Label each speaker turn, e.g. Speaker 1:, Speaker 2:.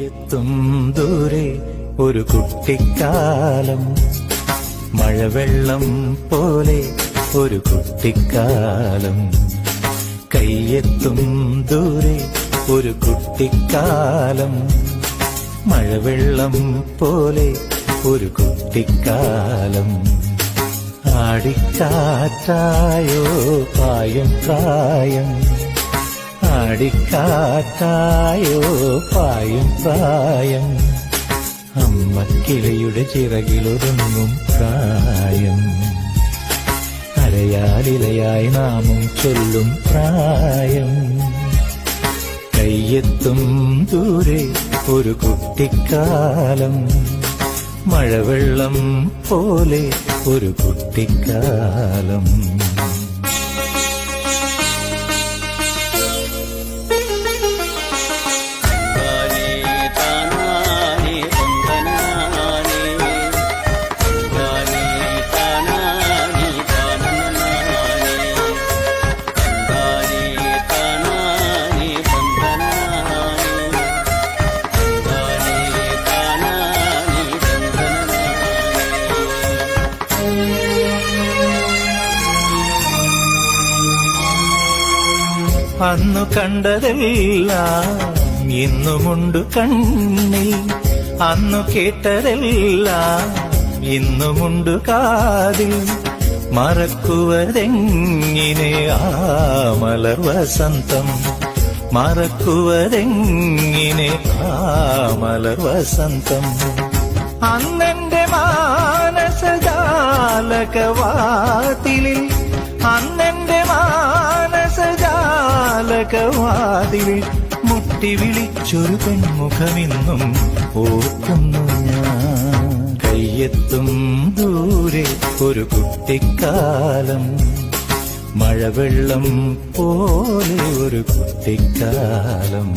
Speaker 1: കയ്യെത്തും ദൂരെ ഒരു കുട്ടിക്കാലം, മഴവെള്ളം പോലെ ഒരു കുട്ടിക്കാലം. കയ്യെത്തും ദൂരെ ഒരു കുട്ടിക്കാലം, മഴവെള്ളം പോലെ ഒരു കുട്ടിക്കാലം. ആടിക്കാറ്റായോ പായും പ്രായം, ആടിക്കാറ്റായോ പായും പ്രായം. അമ്മക്കിളിയുടെ ചിറകിലൊരുങ്ങും പ്രായം, അലയാലിലയായി നാമം ചൊല്ലും പ്രായം. കയ്യെത്തും ദൂരെ ഒരു കുട്ടിക്കാലം, മഴവെള്ളം പോലെ ഒരു കുട്ടിക്കാലം. അന്നു കണ്ടതെല്ലാം ഇന്നുമുണ്ട് കണ്ണിൽ, അന്നു കേട്ടതെല്ലാം ഇന്നുമുണ്ട് കാതിൽ. മറക്കുവതെങ്ങിനെ ആ മലർ വസന്തം, മറക്കുവതെങ്ങിനെ ആ മലർ വസന്തം. അന്നെന്റെ മാനസജാലകവാതിലിൽ, അന്നെന്റെ മാനസജാലകവാതിലിൽ മുട്ടി വിളിച്ചൊരു പെൺമുഖമിന്നും ഓർക്കുന്നു ഞാൻ. കയ്യെത്തും ദൂരെ ഒരു കുട്ടിക്കാലം, മഴവെള്ളം പോലെ ഒരു കുട്ടിക്കാലം.